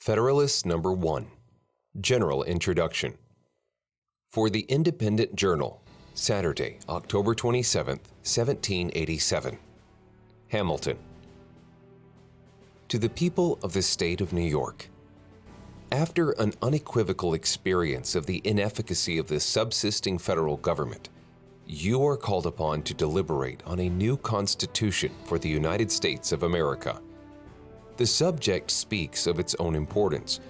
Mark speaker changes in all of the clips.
Speaker 1: Federalist Number 1. General Introduction. For the Independent Journal, Saturday, October 27, 1787. Hamilton. To the people of the state of New York. After an unequivocal experience of the inefficacy of the subsisting federal government, you are called upon to deliberate on a new Constitution for the United States of America. The subject speaks of its own importance,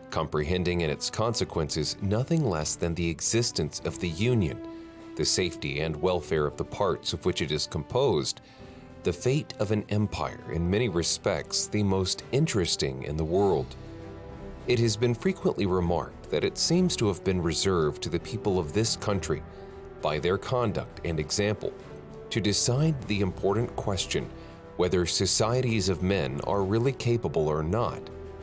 Speaker 1: comprehending in its consequences nothing less than the existence of the Union, the safety and welfare of the parts of which it is composed, the fate of an empire in many respects the most interesting in the world. It has been frequently remarked that it seems to have been reserved to the people of this country, by their conduct and example, to decide the important question whether societies of men are really capable or not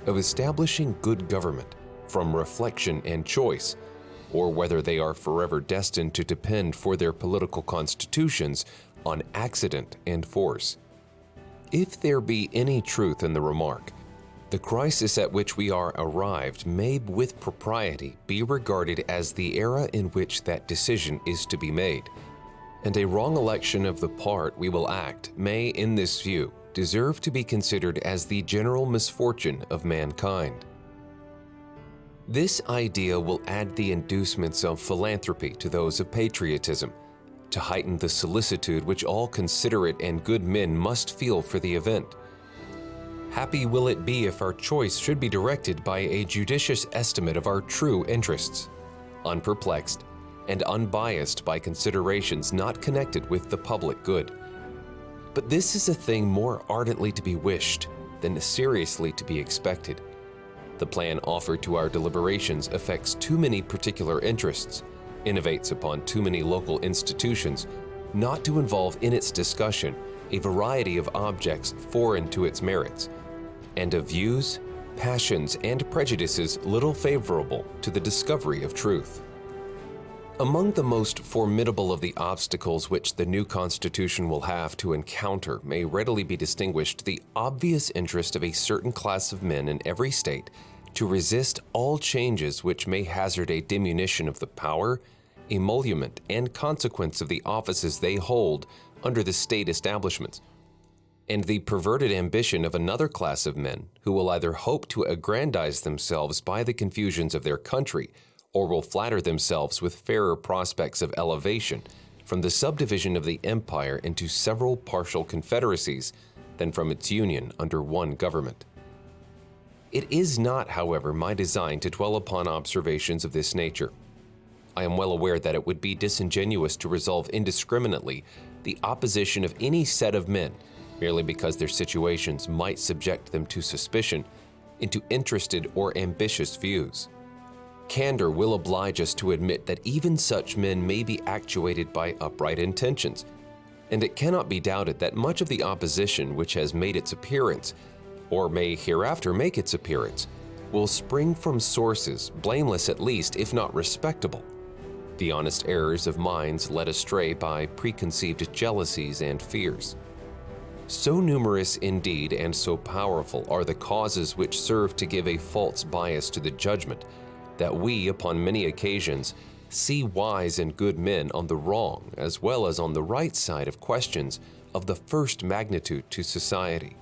Speaker 1: of establishing good government from reflection and choice, or whether they are forever destined to depend for their political constitutions on accident and force. If there be any truth in the remark, the crisis at which we are arrived may with propriety be regarded as the era in which that decision is to be made, and a wrong election of the part we will act may, in this view, deserve to be considered as the general misfortune of mankind. This idea will add the inducements of philanthropy to those of patriotism, to heighten the solicitude which all considerate and good men must feel for the event. Happy will it be if our choice should be directed by a judicious estimate of our true interests, unperplexed and unbiased by considerations not connected with the public good. But this is a thing more ardently to be wished than seriously to be expected. The plan offered to our deliberations affects too many particular interests, innovates upon too many local institutions, not to involve in its discussion a variety of objects foreign to its merits, and of views, passions, and prejudices little favorable to the discovery of truth. Among the most formidable of the obstacles which the new Constitution will have to encounter may readily be distinguished the obvious interest of a certain class of men in every state to resist all changes which may hazard a diminution of the power, emolument, and consequence of the offices they hold under the state establishments, and the perverted ambition of another class of men who will either hope to aggrandize themselves by the confusions of their country, or will flatter themselves with fairer prospects of elevation from the subdivision of the empire into several partial confederacies than from its union under one government. It is not, however, my design to dwell upon observations of this nature. I am well aware that it would be disingenuous to resolve indiscriminately the opposition of any set of men, merely because their situations might subject them to suspicion, into interested or ambitious views. Candor will oblige us to admit that even such men may be actuated by upright intentions, and it cannot be doubted that much of the opposition which has made its appearance, or may hereafter make its appearance, will spring from sources, blameless at least, if not respectable, the honest errors of minds led astray by preconceived jealousies and fears. So numerous indeed and so powerful are the causes which serve to give a false bias to the judgment, that we, upon many occasions, see wise and good men on the wrong as well as on the right side of questions of the first magnitude to society.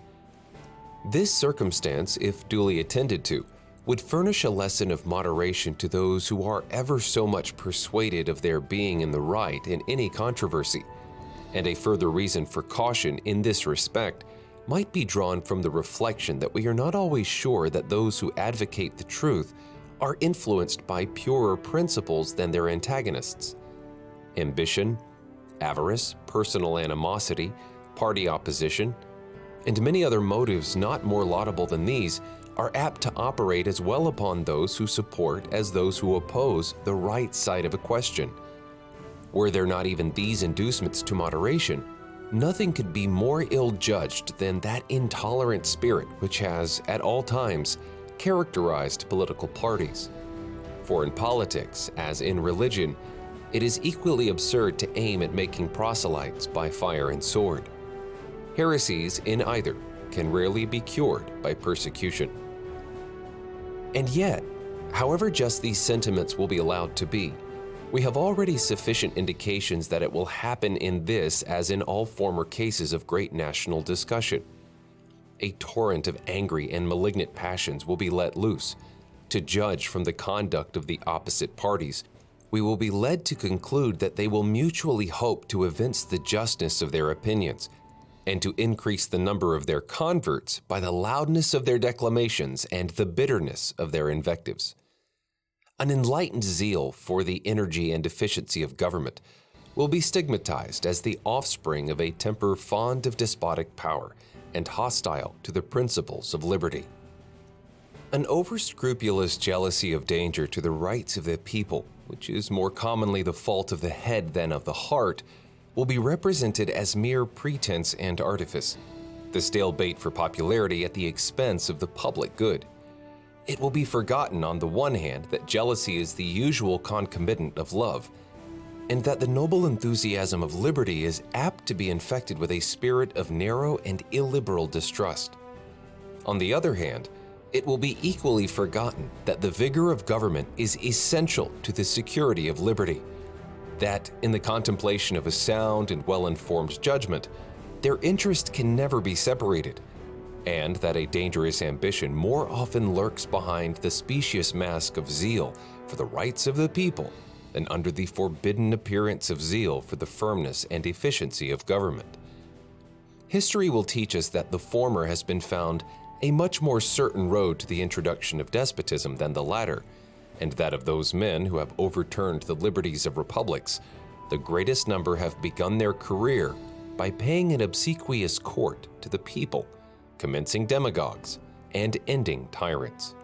Speaker 1: This circumstance, if duly attended to, would furnish a lesson of moderation to those who are ever so much persuaded of their being in the right in any controversy, and a further reason for caution in this respect might be drawn from the reflection that we are not always sure that those who advocate the truth are influenced by purer principles than their antagonists. Ambition, avarice, personal animosity, party opposition, and many other motives not more laudable than these are apt to operate as well upon those who support as those who oppose the right side of a question. Were there not even these inducements to moderation, nothing could be more ill-judged than that intolerant spirit which has, at all times, characterized political parties. For in politics, as in religion, it is equally absurd to aim at making proselytes by fire and sword. Heresies in either can rarely be cured by persecution. And yet, however just these sentiments will be allowed to be, we have already sufficient indications that it will happen in this as in all former cases of great national discussion. A torrent of angry and malignant passions will be let loose. To judge from the conduct of the opposite parties, we will be led to conclude that they will mutually hope to evince the justness of their opinions and to increase the number of their converts by the loudness of their declamations and the bitterness of their invectives. An enlightened zeal for the energy and efficiency of government will be stigmatized as the offspring of a temper fond of despotic power and hostile to the principles of liberty. An over-scrupulous jealousy of danger to the rights of the people, which is more commonly the fault of the head than of the heart, will be represented as mere pretense and artifice, the stale bait for popularity at the expense of the public good. It will be forgotten on the one hand that jealousy is the usual concomitant of love, and that the noble enthusiasm of liberty is apt to be infected with a spirit of narrow and illiberal distrust. On the other hand, it will be equally forgotten that the vigor of government is essential to the security of liberty, that in the contemplation of a sound and well-informed judgment, their interest can never be separated, and that a dangerous ambition more often lurks behind the specious mask of zeal for the rights of the people than under the forbidden appearance of zeal for the firmness and efficiency of government. History will teach us that the former has been found a much more certain road to the introduction of despotism than the latter, and that of those men who have overturned the liberties of republics, the greatest number have begun their career by paying an obsequious court to the people, commencing demagogues and ending tyrants.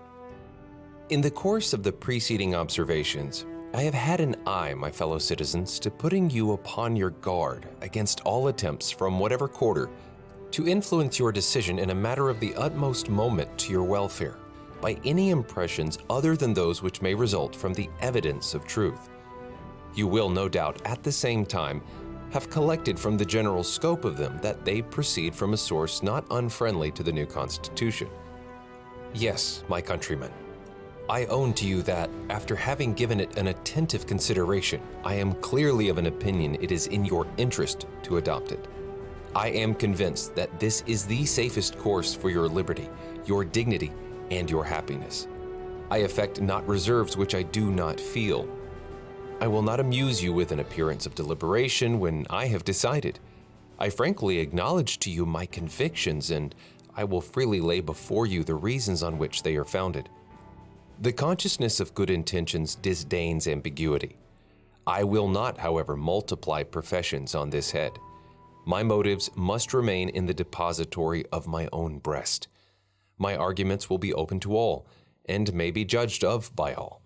Speaker 1: In the course of the preceding observations, I have had an eye, my fellow citizens, to putting you upon your guard against all attempts from whatever quarter to influence your decision in a matter of the utmost moment to your welfare by any impressions other than those which may result from the evidence of truth. You will, no doubt, at the same time, have collected from the general scope of them that they proceed from a source not unfriendly to the new Constitution. Yes, my countrymen, I own to you that, after having given it an attentive consideration, I am clearly of an opinion it is in your interest to adopt it. I am convinced that this is the safest course for your liberty, your dignity, and your happiness. I affect not reserves which I do not feel. I will not amuse you with an appearance of deliberation when I have decided. I frankly acknowledge to you my convictions, and I will freely lay before you the reasons on which they are founded. The consciousness of good intentions disdains ambiguity. I will not, however, multiply professions on this head. My motives must remain in the depository of my own breast. My arguments will be open to all, and may be judged of by all.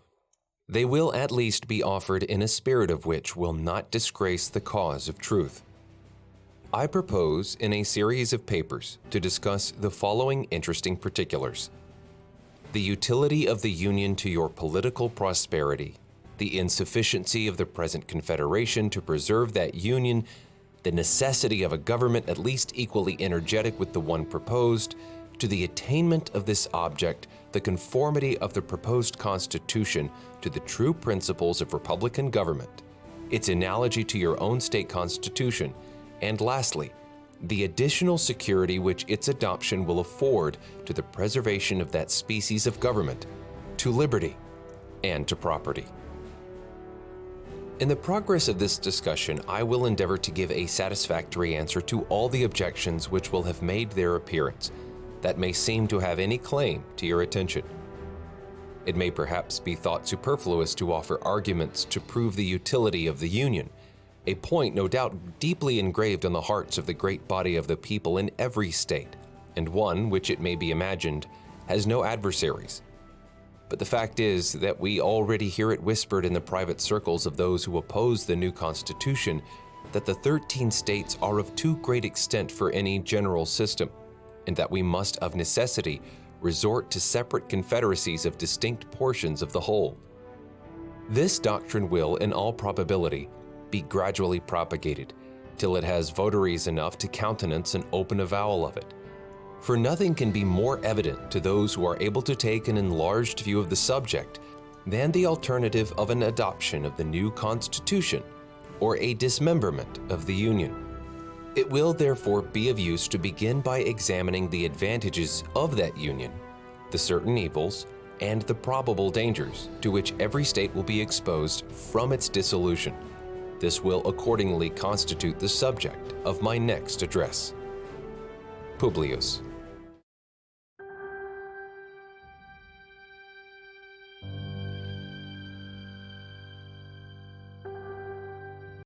Speaker 1: They will at least be offered in a spirit of which will not disgrace the cause of truth. I propose in a series of papers to discuss the following interesting particulars: the utility of the Union to your political prosperity, the insufficiency of the present Confederation to preserve that Union, the necessity of a government at least equally energetic with the one proposed, to the attainment of this object, the conformity of the proposed Constitution to the true principles of republican government, its analogy to your own state constitution, and lastly, the additional security which its adoption will afford to the preservation of that species of government, to liberty, and to property. In the progress of this discussion, I will endeavor to give a satisfactory answer to all the objections which will have made their appearance that may seem to have any claim to your attention. It may perhaps be thought superfluous to offer arguments to prove the utility of the Union, a point no doubt deeply engraved on the hearts of the great body of the people in every state, and one which, it may be imagined, has no adversaries. But the fact is that we already hear it whispered in the private circles of those who oppose the new Constitution that the 13 states are of too great extent for any general system, and that we must of necessity resort to separate confederacies of distinct portions of the whole. This doctrine will, in all probability, be gradually propagated, till it has votaries enough to countenance an open avowal of it. For nothing can be more evident to those who are able to take an enlarged view of the subject than the alternative of an adoption of the new Constitution or a dismemberment of the Union. It will therefore be of use to begin by examining the advantages of that union, the certain evils, and the probable dangers to which every state will be exposed from its dissolution. This will accordingly constitute the subject of my next address. Publius.